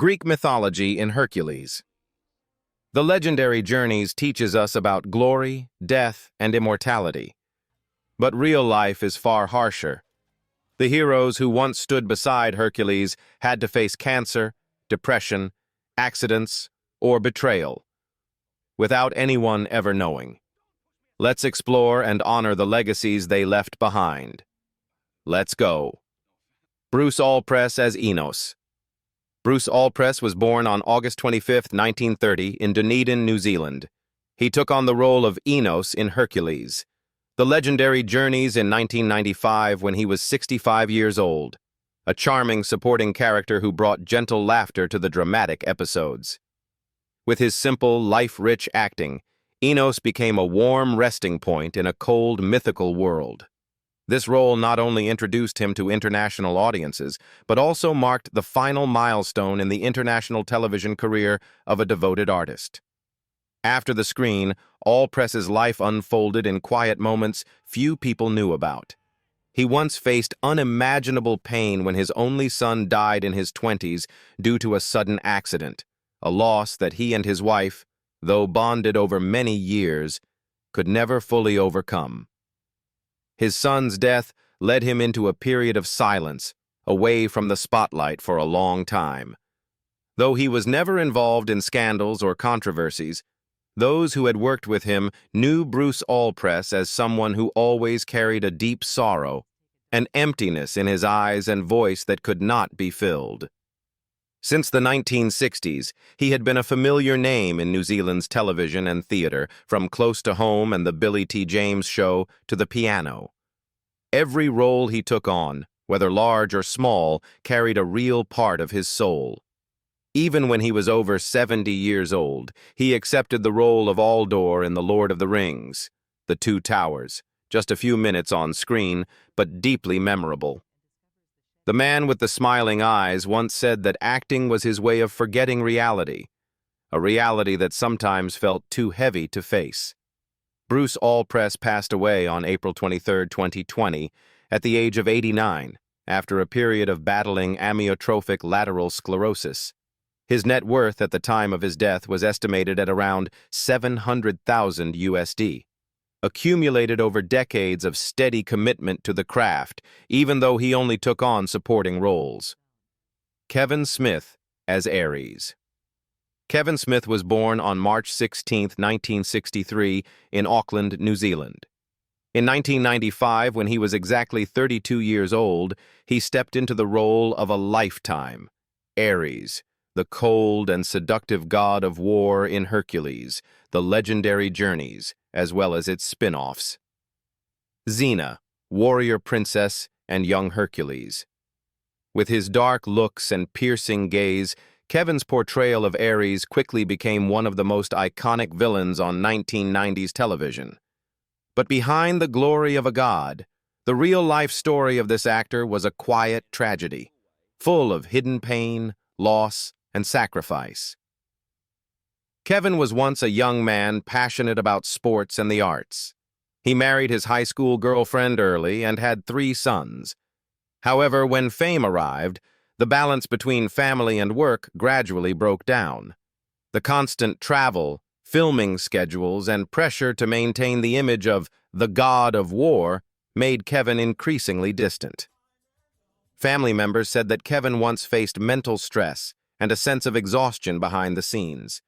Greek mythology in Hercules. The legendary journeys teaches us about glory, death, and immortality. But real life is far harsher. The heroes who once stood beside Hercules had to face cancer, depression, accidents, or betrayal, without anyone ever knowing. Let's explore and honor the legacies they left behind. Let's go. Bruce Allpress as Enos. Bruce Allpress was born on August 25, 1930, in Dunedin, New Zealand. He took on the role of Enos in Hercules, the legendary journeys in 1995 when he was 65 years old, a charming supporting character who brought gentle laughter to the dramatic episodes. With his simple, life-rich acting, Enos became a warm resting point in a cold, mythical world. This role not only introduced him to international audiences, but also marked the final milestone in the international television career of a devoted artist. After the screen, Allpress's life unfolded in quiet moments few people knew about. He once faced unimaginable pain when his only son died in his 20s due to a sudden accident, a loss that he and his wife, though bonded over many years, could never fully overcome. His son's death led him into a period of silence, away from the spotlight for a long time. Though he was never involved in scandals or controversies, those who had worked with him knew Bruce Allpress as someone who always carried a deep sorrow, an emptiness in his eyes and voice that could not be filled. Since the 1960s, he had been a familiar name in New Zealand's television and theater, from Close to Home and the Billy T. James Show to The Piano. Every role he took on, whether large or small, carried a real part of his soul. Even when he was over 70 years old, he accepted the role of Alcmene in The Lord of the Rings, The Two Towers, just a few minutes on screen, but deeply memorable. The man with the smiling eyes once said that acting was his way of forgetting reality, a reality that sometimes felt too heavy to face. Bruce Allpress passed away on April 23, 2020, at the age of 89, after a period of battling amyotrophic lateral sclerosis. His net worth at the time of his death was estimated at around $700,000 USD. Accumulated over decades of steady commitment to the craft, even though he only took on supporting roles. Kevin Smith as Ares. Kevin Smith was born on March 16, 1963, in Auckland, New Zealand. In 1995, when he was exactly 32 years old, he stepped into the role of a lifetime, Ares, the cold and seductive god of war in Hercules, the legendary journeys, as well as its spin-offs. Xena, warrior princess and young Hercules. With his dark looks and piercing gaze, Kevin's portrayal of Ares quickly became one of the most iconic villains on 1990s television. But behind the glory of a god, the real-life story of this actor was a quiet tragedy, full of hidden pain, loss, and sacrifice. Kevin was once a young man passionate about sports and the arts. He married his high school girlfriend early and had 3 sons. However, when fame arrived, the balance between family and work gradually broke down. The constant travel, filming schedules, and pressure to maintain the image of the god of war made Kevin increasingly distant. Family members said that Kevin once faced mental stress and a sense of exhaustion behind the scenes.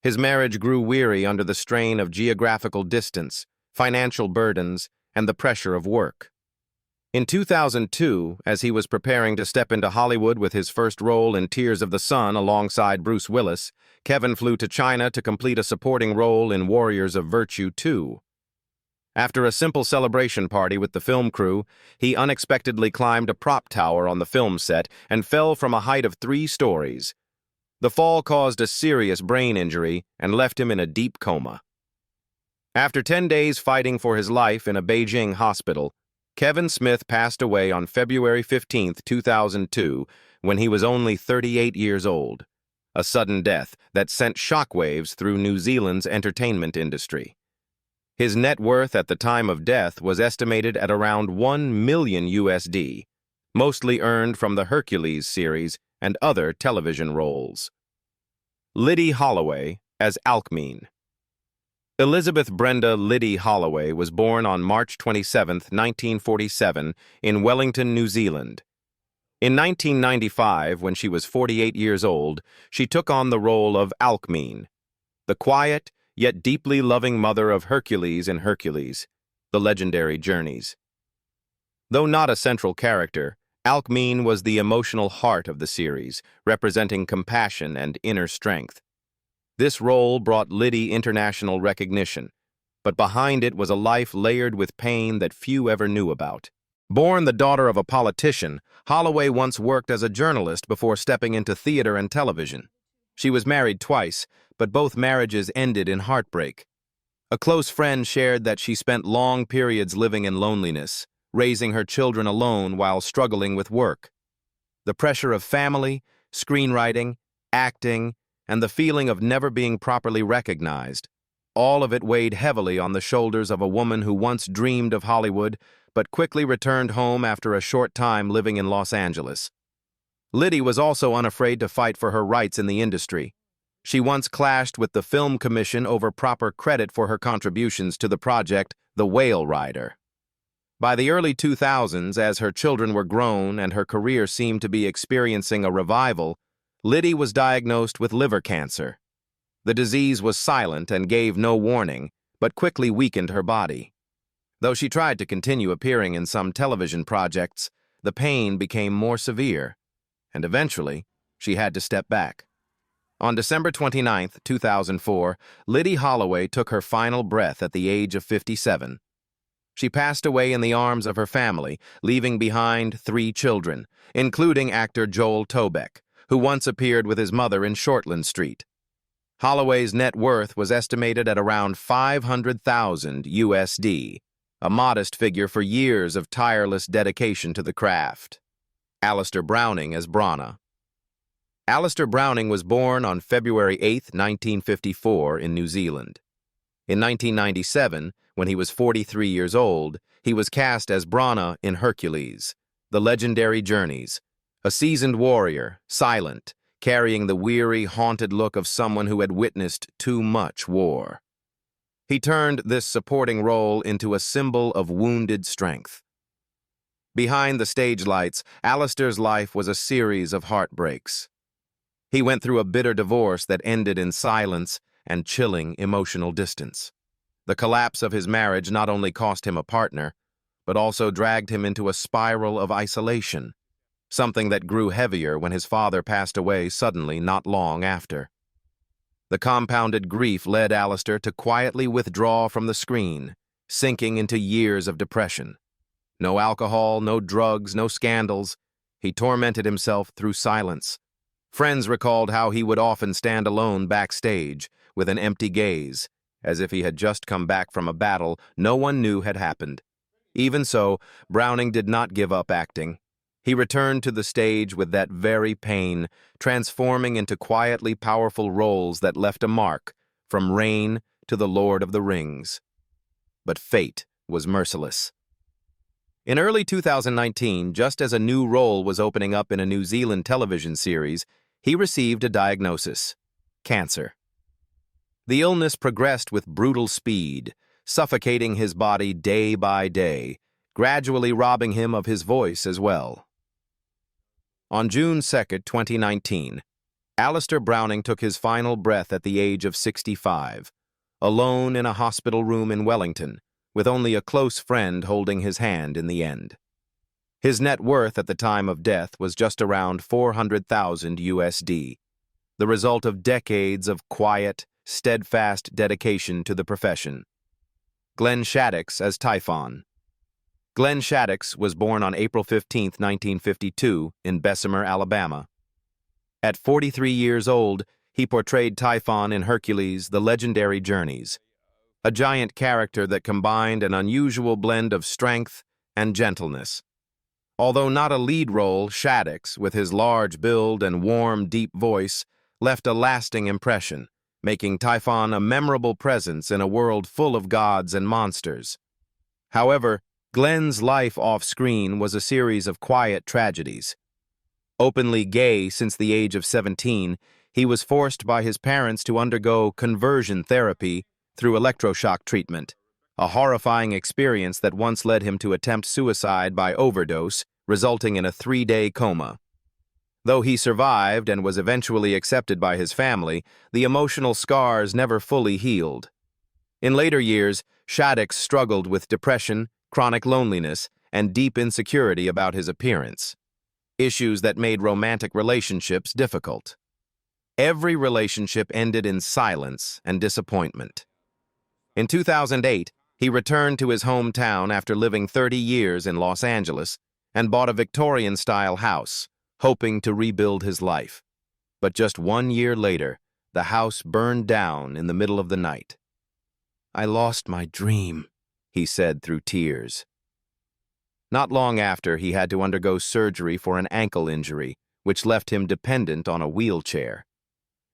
His marriage grew weary under the strain of geographical distance, financial burdens, and the pressure of work. In 2002, as he was preparing to step into Hollywood with his first role in Tears of the Sun alongside Bruce Willis, Kevin flew to China to complete a supporting role in Warriors of Virtue 2. After a simple celebration party with the film crew, he unexpectedly climbed a prop tower on the film set and fell from a height of 3 stories. The fall caused a serious brain injury and left him in a deep coma. After 10 days fighting for his life in a Beijing hospital, Kevin Smith passed away on February 15, 2002, when he was only 38 years old, a sudden death that sent shockwaves through New Zealand's entertainment industry. His net worth at the time of death was estimated at around $1 million USD, mostly earned from the Hercules series and other television roles. Liddy Holloway as Alcmene. Elizabeth Brenda Liddy Holloway was born on March 27, 1947, in Wellington, New Zealand. In 1995, when she was 48 years old, she took on the role of Alcmene, the quiet yet deeply loving mother of Hercules in Hercules, the legendary journeys. Though not a central character, Alcmene was the emotional heart of the series, representing compassion and inner strength. This role brought Liddy international recognition, but behind it was a life layered with pain that few ever knew about. Born the daughter of a politician, Holloway once worked as a journalist before stepping into theater and television. She was married twice, but both marriages ended in heartbreak. A close friend shared that she spent long periods living in loneliness, raising her children alone while struggling with work. The pressure of family, screenwriting, acting, and the feeling of never being properly recognized, all of it weighed heavily on the shoulders of a woman who once dreamed of Hollywood but quickly returned home after a short time living in Los Angeles. Liddy was also unafraid to fight for her rights in the industry. She once clashed with the Film Commission over proper credit for her contributions to the project The Whale Rider. By the early 2000s, as her children were grown and her career seemed to be experiencing a revival, Liddy was diagnosed with liver cancer. The disease was silent and gave no warning, but quickly weakened her body. Though she tried to continue appearing in some television projects, the pain became more severe, and eventually, she had to step back. On December 29, 2004, Liddy Holloway took her final breath at the age of 57. She passed away in the arms of her family, leaving behind 3 children, including actor Joel Tobeck, who once appeared with his mother in Shortland Street. Holloway's net worth was estimated at around $500,000 USD, a modest figure for years of tireless dedication to the craft. Alistair Browning as Bronagh. Alistair Browning was born on February 8, 1954, in New Zealand. In 1997, when he was 43 years old, he was cast as Bronagh in Hercules, the legendary journeys, a seasoned warrior, silent, carrying the weary, haunted look of someone who had witnessed too much war. He turned this supporting role into a symbol of wounded strength. Behind the stage lights, Alistair's life was a series of heartbreaks. He went through a bitter divorce that ended in silence and chilling emotional distance. The collapse of his marriage not only cost him a partner, but also dragged him into a spiral of isolation, something that grew heavier when his father passed away suddenly not long after. The compounded grief led Alistair to quietly withdraw from the screen, sinking into years of depression. No alcohol, no drugs, no scandals. He tormented himself through silence. Friends recalled how he would often stand alone backstage, with an empty gaze, as if he had just come back from a battle no one knew had happened. Even so, Browning did not give up acting. He returned to the stage with that very pain, transforming into quietly powerful roles that left a mark, from Rain to The Lord of the Rings. But fate was merciless. In early 2019, just as a new role was opening up in a New Zealand television series, he received a diagnosis: cancer. The illness progressed with brutal speed, suffocating his body day by day, gradually robbing him of his voice as well. On June 2, 2019, Alistair Browning took his final breath at the age of 65, alone in a hospital room in Wellington, with only a close friend holding his hand in the end. His net worth at the time of death was just around $400,000 USD, the result of decades of quiet, steadfast dedication to the profession. Glenn Shadix as Typhon. Glenn Shadix was born on April 15, 1952, in Bessemer, Alabama. At 43 years old, he portrayed Typhon in Hercules, the legendary journeys, a giant character that combined an unusual blend of strength and gentleness. Although not a lead role, Shadix, with his large build and warm, deep voice, left a lasting impression, making Typhon a memorable presence in a world full of gods and monsters. However, Glenn's life off-screen was a series of quiet tragedies. Openly gay since the age of 17, he was forced by his parents to undergo conversion therapy through electroshock treatment, a horrifying experience that once led him to attempt suicide by overdose, resulting in a 3-day coma. Though he survived and was eventually accepted by his family, the emotional scars never fully healed. In later years, Shadix struggled with depression, chronic loneliness, and deep insecurity about his appearance, issues that made romantic relationships difficult. Every relationship ended in silence and disappointment. In 2008, he returned to his hometown after living 30 years in Los Angeles and bought a Victorian-style house, hoping to rebuild his life. But just 1 year later, the house burned down in the middle of the night. "I lost my dream," he said through tears. Not long after, he had to undergo surgery for an ankle injury, which left him dependent on a wheelchair.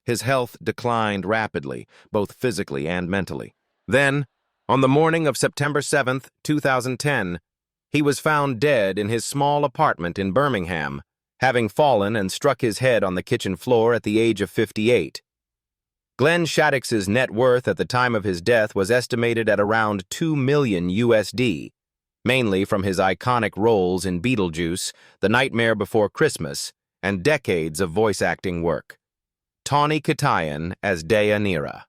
His health declined rapidly, both physically and mentally. Then, on the morning of September 7th, 2010, he was found dead in his small apartment in Birmingham, having fallen and struck his head on the kitchen floor at the age of 58. Glenn Shadix's net worth at the time of his death was estimated at around $2 million USD, mainly from his iconic roles in Beetlejuice, The Nightmare Before Christmas, and decades of voice acting work. Tawny Kitaen as Deianira.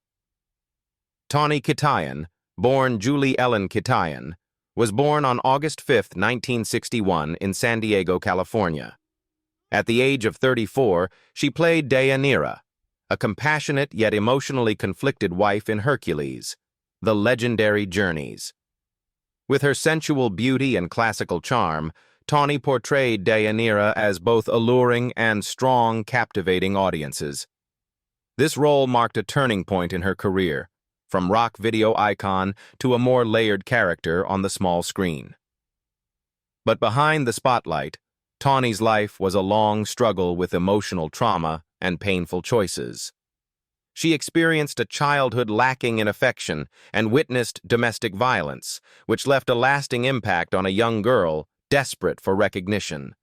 Tawny Kitaen, born Julie Ellen Kitaen, was born on August 5, 1961, in San Diego, California. At the age of 34, she played Deianira, a compassionate yet emotionally conflicted wife in Hercules, The Legendary Journeys. With her sensual beauty and classical charm, Tawny portrayed Deianira as both alluring and strong, captivating audiences. This role marked a turning point in her career, from rock video icon to a more layered character on the small screen. But behind the spotlight, Tawny's life was a long struggle with emotional trauma and painful choices. She experienced a childhood lacking in affection and witnessed domestic violence, which left a lasting impact on a young girl desperate for recognition.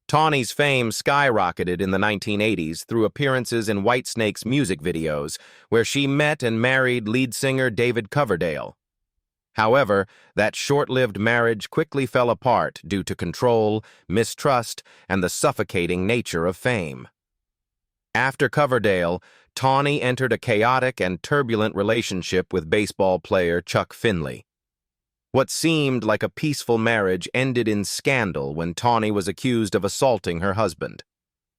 Tawny's fame skyrocketed in the 1980s through appearances in Whitesnake's music videos, where she met and married lead singer David Coverdale. However, that short-lived marriage quickly fell apart due to control, mistrust, and the suffocating nature of fame. After Coverdale, Tawny entered a chaotic and turbulent relationship with baseball player Chuck Finley. What seemed like a peaceful marriage ended in scandal when Tawny was accused of assaulting her husband.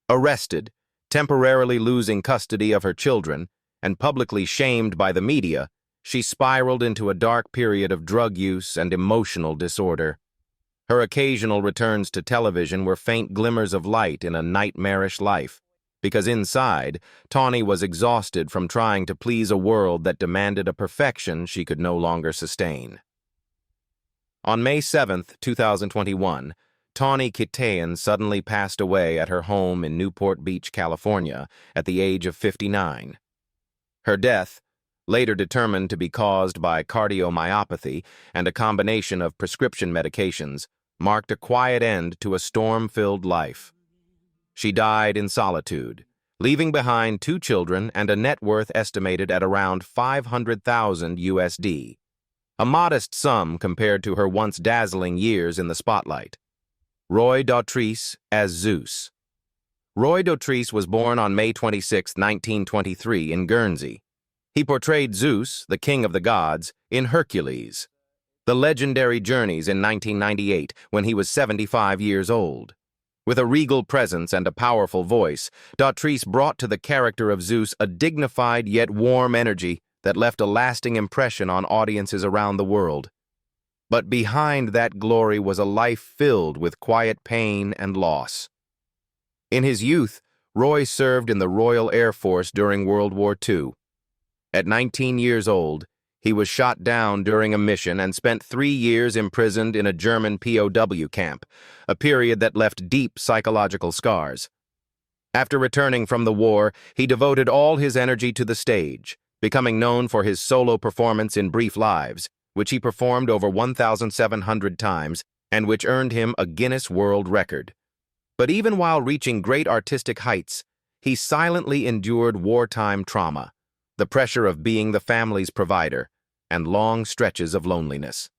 Arrested, temporarily losing custody of her children, and publicly shamed by the media, she spiraled into a dark period of drug use and emotional disorder. Her occasional returns to television were faint glimmers of light in a nightmarish life, because inside, Tawny was exhausted from trying to please a world that demanded a perfection she could no longer sustain. On May 7, 2021, Tawny Kitaen suddenly passed away at her home in Newport Beach, California, at the age of 59. Her death, later determined to be caused by cardiomyopathy and a combination of prescription medications, marked a quiet end to a storm-filled life. She died in solitude, leaving behind 2 children and a net worth estimated at around $500,000 USD. A modest sum compared to her once dazzling years in the spotlight. Roy Dotrice as Zeus. Roy Dotrice was born on May 26, 1923, in Guernsey. He portrayed Zeus, the king of the gods, in Hercules, The Legendary Journeys in 1998, when he was 75 years old. With a regal presence and a powerful voice, Dotrice brought to the character of Zeus a dignified yet warm energy that left a lasting impression on audiences around the world. But behind that glory was a life filled with quiet pain and loss. In his youth, Roy served in the Royal Air Force during World War II. At 19 years old, he was shot down during a mission and spent 3 years imprisoned in a German POW camp, a period that left deep psychological scars. After returning from the war, he devoted all his energy to the stage, becoming known for his solo performance in Brief Lives, which he performed over 1,700 times and which earned him a Guinness World Record. But even while reaching great artistic heights, he silently endured wartime trauma, the pressure of being the family's provider, and long stretches of loneliness.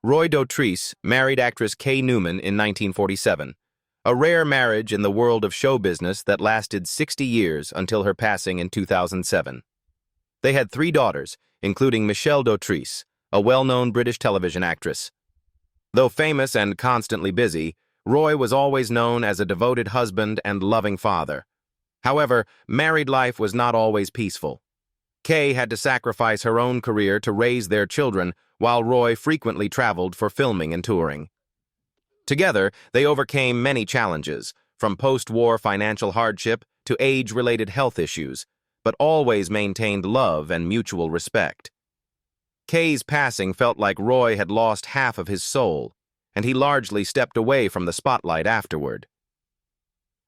Roy Dotrice married actress Kay Newman in 1947, a rare marriage in the world of show business that lasted 60 years until her passing in 2007. They had 3 daughters, including Michelle Dotrice, a well-known British television actress. Though famous and constantly busy, Roy was always known as a devoted husband and loving father. However, married life was not always peaceful. Kay had to sacrifice her own career to raise their children, while Roy frequently traveled for filming and touring. Together, they overcame many challenges, from post-war financial hardship to age-related health issues, but always maintained love and mutual respect. Kay's passing felt like Roy had lost half of his soul, and he largely stepped away from the spotlight afterward.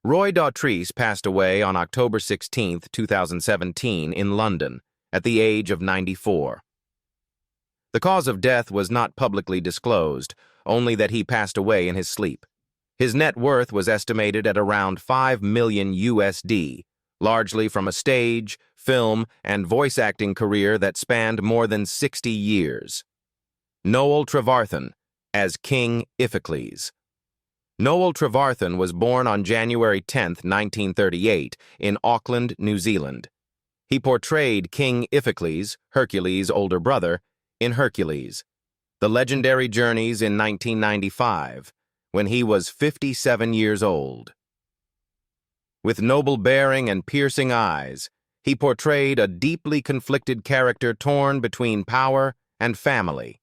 Roy Dotrice passed away on October 16, 2017, in London, at the age of 94. The cause of death was not publicly disclosed, only that he passed away in his sleep. His net worth was estimated at around $5 million USD, largely from a stage, film, and voice acting career that spanned more than 60 years. Noel Trevarthen, as King Iphicles. Noel Trevarthen was born on January 10, 1938, in Auckland, New Zealand. He portrayed King Iphicles, Hercules' older brother, in Hercules, The Legendary Journeys in 1995, when he was 57 years old. With noble bearing and piercing eyes, he portrayed a deeply conflicted character torn between power and family.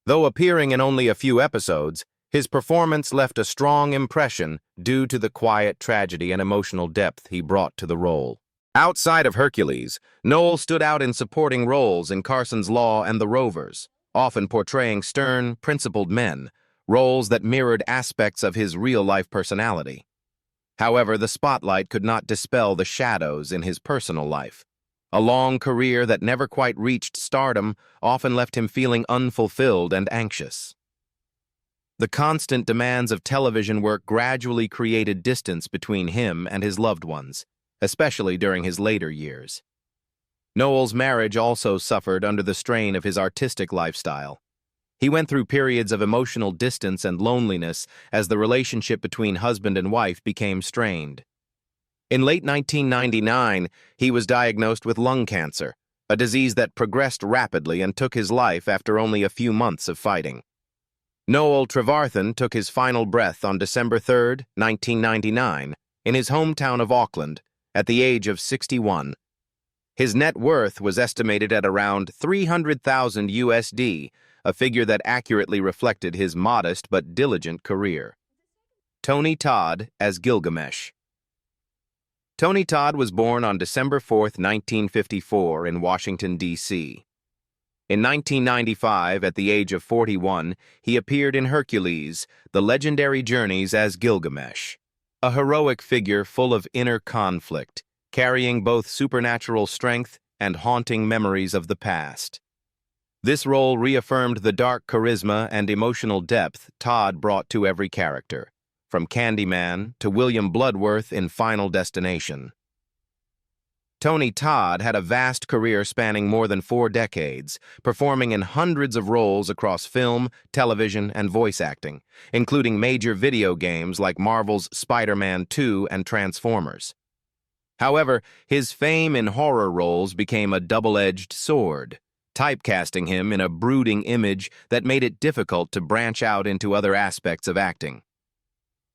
Though appearing in only a few episodes, his performance left a strong impression due to the quiet tragedy and emotional depth he brought to the role. Outside of Hercules, Noel stood out in supporting roles in Carson's Law and The Rovers, often portraying stern, principled men, roles that mirrored aspects of his real-life personality. However, the spotlight could not dispel the shadows in his personal life. A long career that never quite reached stardom often left him feeling unfulfilled and anxious. The constant demands of television work gradually created distance between him and his loved ones, especially during his later years. Noel's marriage also suffered under the strain of his artistic lifestyle. He went through periods of emotional distance and loneliness as the relationship between husband and wife became strained. In late 1999, he was diagnosed with lung cancer, a disease that progressed rapidly and took his life after only a few months of fighting. Noel Trevarthen took his final breath on December 3, 1999, in his hometown of Auckland, at the age of 61. His net worth was estimated at around $300,000 USD, a figure that accurately reflected his modest but diligent career. Todd as Gilgamesh. Todd was born on December 4, 1954, in Washington, D.C. In 1995, at the age of 41, he appeared in Hercules, The Legendary Journeys as Gilgamesh, a heroic figure full of inner conflict, carrying both supernatural strength and haunting memories of the past. This role reaffirmed the dark charisma and emotional depth Todd brought to every character, from Candyman to William Bloodworth in Final Destination. Todd had a vast career spanning more than 4 decades, performing in hundreds of roles across film, television, and voice acting, including major video games like Marvel's Spider-Man 2 and Transformers. However, his fame in horror roles became a double-edged sword, typecasting him in a brooding image that made it difficult to branch out into other aspects of acting.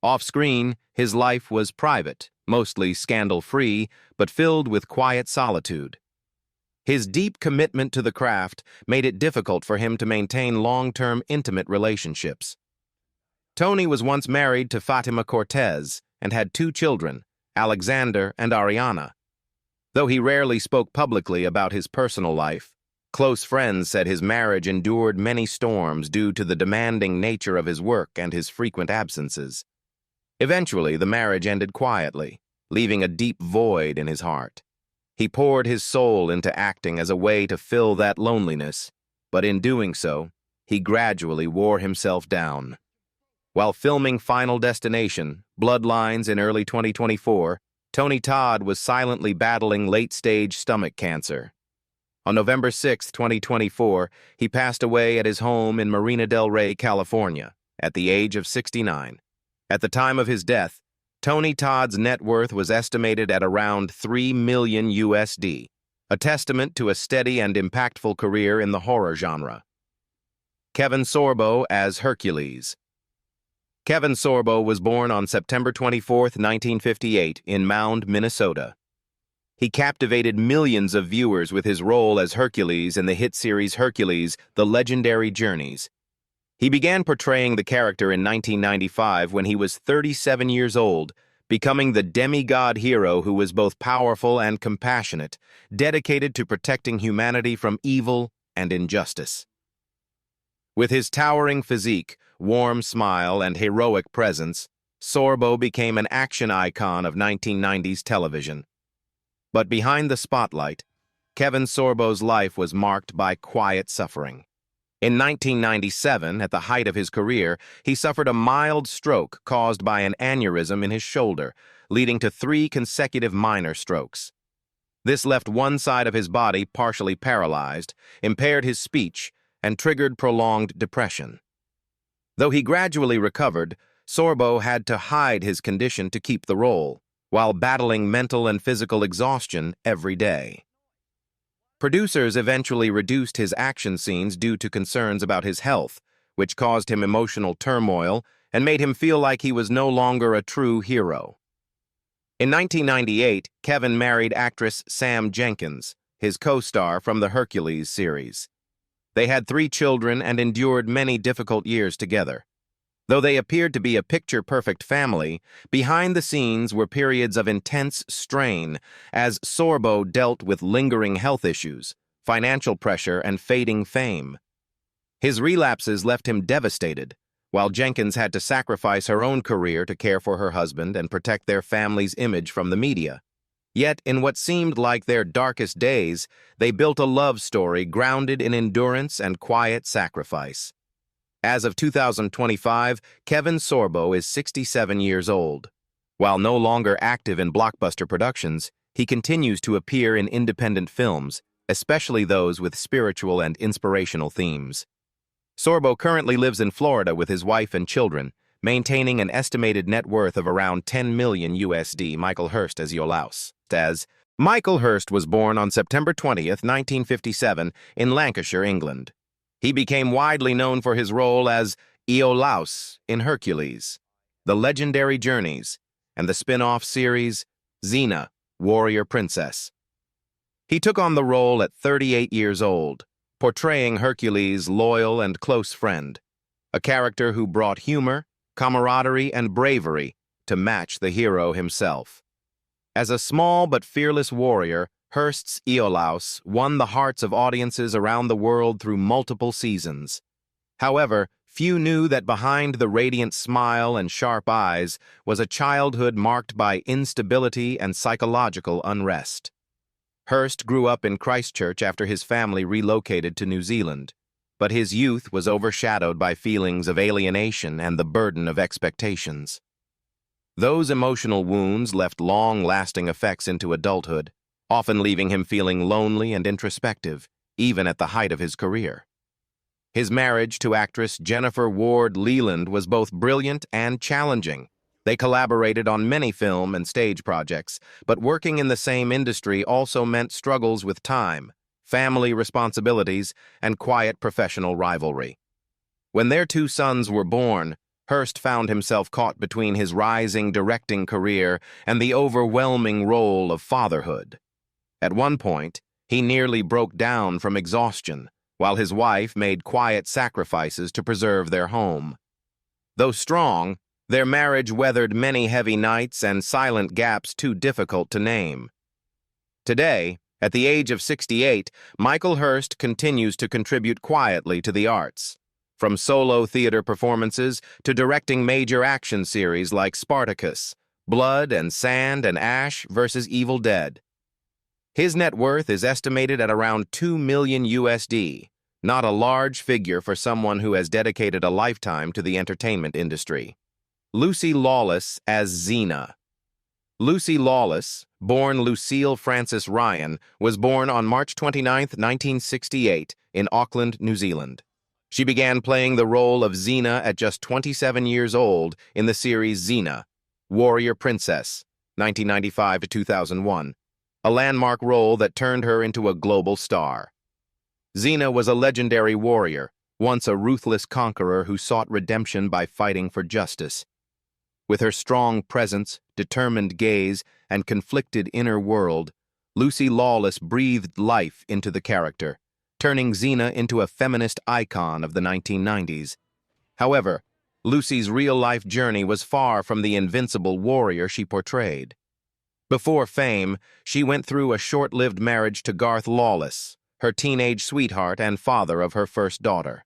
Off-screen, his life was private, mostly scandal-free, but filled with quiet solitude. His deep commitment to the craft made it difficult for him to maintain long-term intimate relationships. Tawny was once married to Fatima Cortez and had 2 children, Alexander and Ariana. Though he rarely spoke publicly about his personal life, close friends said his marriage endured many storms due to the demanding nature of his work and his frequent absences. Eventually, the marriage ended quietly, leaving a deep void in his heart. He poured his soul into acting as a way to fill that loneliness, but in doing so, he gradually wore himself down. While filming Final Destination, Bloodlines in early 2024, Tony Todd was silently battling late-stage stomach cancer. On November 6, 2024, he passed away at his home in Marina del Rey, California, at the age of 69. At the time of his death, Tony Todd's net worth was estimated at around $3 million USD, a testament to a steady and impactful career in the horror genre. Kevin Sorbo as Hercules. Kevin Sorbo was born on September 24, 1958, in Mound, Minnesota. He captivated millions of viewers with his role as Hercules in the hit series Hercules, The Legendary Journeys. He began portraying the character in 1995 when he was 37 years old, becoming the demigod hero who was both powerful and compassionate, dedicated to protecting humanity from evil and injustice. With his towering physique, warm smile, and heroic presence, Sorbo became an action icon of 1990s television. But behind the spotlight, Kevin Sorbo's life was marked by quiet suffering. In 1997, at the height of his career, he suffered a mild stroke caused by an aneurysm in his shoulder, leading to 3 consecutive minor strokes. This left one side of his body partially paralyzed, impaired his speech, and triggered prolonged depression. Though he gradually recovered, Sorbo had to hide his condition to keep the role, while battling mental and physical exhaustion every day. Producers eventually reduced his action scenes due to concerns about his health, which caused him emotional turmoil and made him feel like he was no longer a true hero. In 1998, Kevin married actress Sam Jenkins, his co-star from the Hercules series. They had 3 children and endured many difficult years together. Though they appeared to be a picture-perfect family, behind the scenes were periods of intense strain as Sorbo dealt with lingering health issues, financial pressure, and fading fame. His relapses left him devastated, while Jenkins had to sacrifice her own career to care for her husband and protect their family's image from the media. Yet, in what seemed like their darkest days, they built a love story grounded in endurance and quiet sacrifice. As of 2025, Kevin Sorbo is 67 years old. While no longer active in blockbuster productions, he continues to appear in independent films, especially those with spiritual and inspirational themes. Sorbo currently lives in Florida with his wife and children, maintaining an estimated net worth of around $10 million USD. Michael Hurst as Iolaus. Michael Hurst was born on September 20, 1957, in Lancashire, England. He became widely known for his role as Iolaus in Hercules, The Legendary Journeys, and the spin-off series Xena, Warrior Princess. He took on the role at 38 years old, portraying Hercules' loyal and close friend, a character who brought humor, camaraderie, and bravery to match the hero himself. As a small but fearless warrior, Hurst's Iolaus won the hearts of audiences around the world through multiple seasons. However, few knew that behind the radiant smile and sharp eyes was a childhood marked by instability and psychological unrest. Hurst grew up in Christchurch after his family relocated to New Zealand, but his youth was overshadowed by feelings of alienation and the burden of expectations. Those emotional wounds left long-lasting effects into adulthood, often leaving him feeling lonely and introspective, even at the height of his career. His marriage to actress Jennifer Ward Leland was both brilliant and challenging. They collaborated on many film and stage projects, but working in the same industry also meant struggles with time, family responsibilities, and quiet professional rivalry. When their 2 sons were born, Hurst found himself caught between his rising directing career and the overwhelming role of fatherhood. At one point, he nearly broke down from exhaustion, while his wife made quiet sacrifices to preserve their home. Though strong, their marriage weathered many heavy nights and silent gaps too difficult to name. Today, at the age of 68, Michael Hurst continues to contribute quietly to the arts. From solo theater performances to directing major action series like Spartacus, Blood and Sand and Ash vs. Evil Dead. His net worth is estimated at around $2 million USD, not a large figure for someone who has dedicated a lifetime to the entertainment industry. Lucy Lawless as Xena. Lucy Lawless, born Lucille Frances Ryan, was born on March 29, 1968, in Auckland, New Zealand. She began playing the role of Xena at just 27 years old in the series Xena, Warrior Princess, 1995 to 2001, a landmark role that turned her into a global star. Xena was a legendary warrior, once a ruthless conqueror who sought redemption by fighting for justice. With her strong presence, determined gaze, and conflicted inner world, Lucy Lawless breathed life into the character, turning Xena into a feminist icon of the 1990s. However, Lucy's real-life journey was far from the invincible warrior she portrayed. Before fame, she went through a short-lived marriage to Garth Lawless, her teenage sweetheart and father of her first daughter.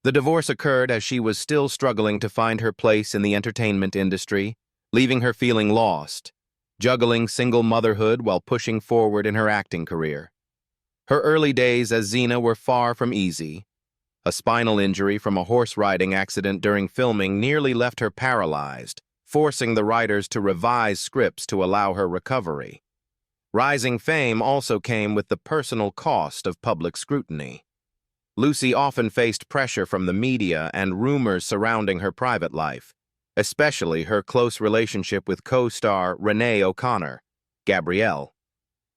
The divorce occurred as she was still struggling to find her place in the entertainment industry, leaving her feeling lost, juggling single motherhood while pushing forward in her acting career. Her early days as Xena were far from easy. A spinal injury from a horse riding accident during filming nearly left her paralyzed, forcing the writers to revise scripts to allow her recovery. Rising fame also came with the personal cost of public scrutiny. Lucy often faced pressure from the media and rumors surrounding her private life, especially her close relationship with co-star Renee O'Connor, Gabrielle.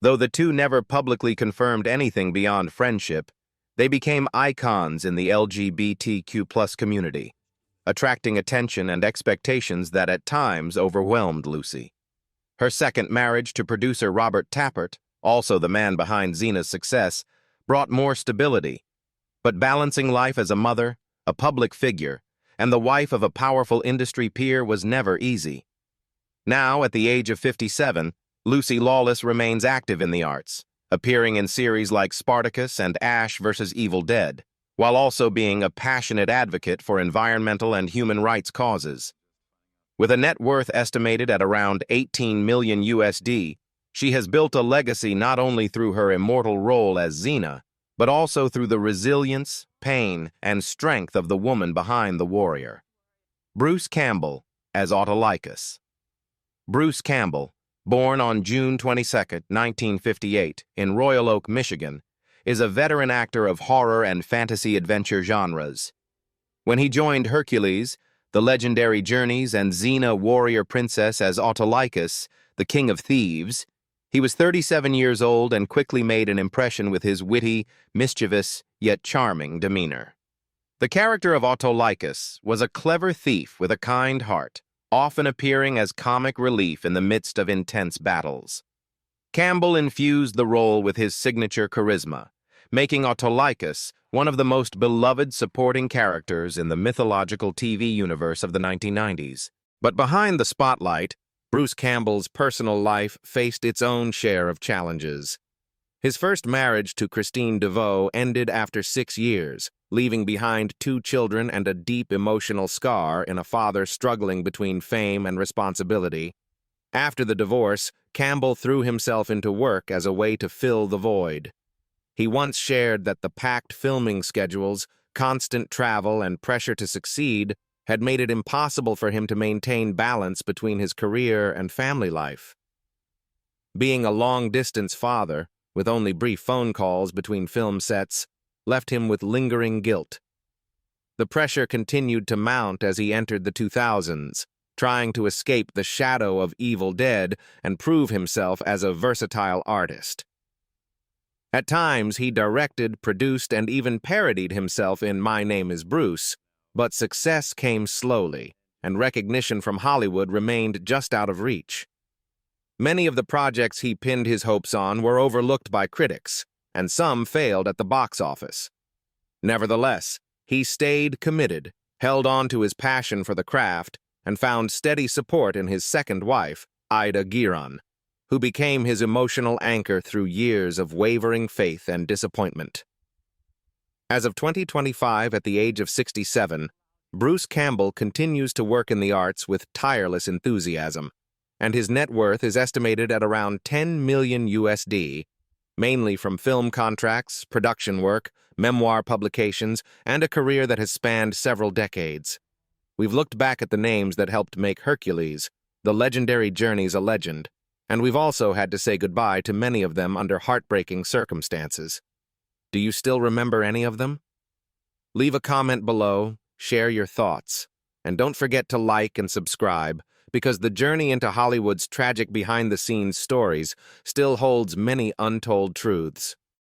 Though the two never publicly confirmed anything beyond friendship, they became icons in the LGBTQ+ community, attracting attention and expectations that at times overwhelmed Lucy. Her second marriage to producer Robert Tappert, also the man behind Xena's success, brought more stability. But balancing life as a mother, a public figure, and the wife of a powerful industry peer was never easy. Now, at the age of 57, Lucy Lawless remains active in the arts, appearing in series like Spartacus and Ash vs. Evil Dead, while also being a passionate advocate for environmental and human rights causes. With a net worth estimated at around $18 million USD, she has built a legacy not only through her immortal role as Xena, but also through the resilience, pain, and strength of the woman behind the warrior. Bruce Campbell as Autolycus. Bruce Campbell, born on June 22, 1958, in Royal Oak, Michigan, is a veteran actor of horror and fantasy adventure genres. When he joined Hercules, The Legendary Journeys, and Xena Warrior Princess as Autolycus, the King of Thieves, he was 37 years old and quickly made an impression with his witty, mischievous, yet charming demeanor. The character of Autolycus was a clever thief with a kind heart, often appearing as comic relief in the midst of intense battles. Campbell infused the role with his signature charisma, making Autolycus one of the most beloved supporting characters in the mythological TV universe of the 1990s. But behind the spotlight, Bruce Campbell's personal life faced its own share of challenges. His first marriage to Christine DeVoe ended after 6 years, leaving behind 2 children and a deep emotional scar in a father struggling between fame and responsibility. After the divorce, Campbell threw himself into work as a way to fill the void. He once shared that the packed filming schedules, constant travel, and pressure to succeed had made it impossible for him to maintain balance between his career and family life. Being a long-distance father, with only brief phone calls between film sets, left him with lingering guilt. The pressure continued to mount as he entered the 2000s, trying to escape the shadow of Evil Dead and prove himself as a versatile artist. At times, he directed, produced, and even parodied himself in My Name is Bruce, but success came slowly, and recognition from Hollywood remained just out of reach. Many of the projects he pinned his hopes on were overlooked by critics, and some failed at the box office. Nevertheless, he stayed committed, held on to his passion for the craft, and found steady support in his second wife, Ida Giron, who became his emotional anchor through years of wavering faith and disappointment. As of 2025, at the age of 67, Bruce Campbell continues to work in the arts with tireless enthusiasm, and his net worth is estimated at around $10 million USD, mainly from film contracts, production work, memoir publications, and a career that has spanned several decades. We've looked back at the names that helped make Hercules, the legendary journeys, a legend, and we've also had to say goodbye to many of them under heartbreaking circumstances. Do you still remember any of them? Leave a comment below, share your thoughts, and don't forget to like and subscribe, because the journey into Hollywood's tragic behind-the-scenes stories still holds many untold truths.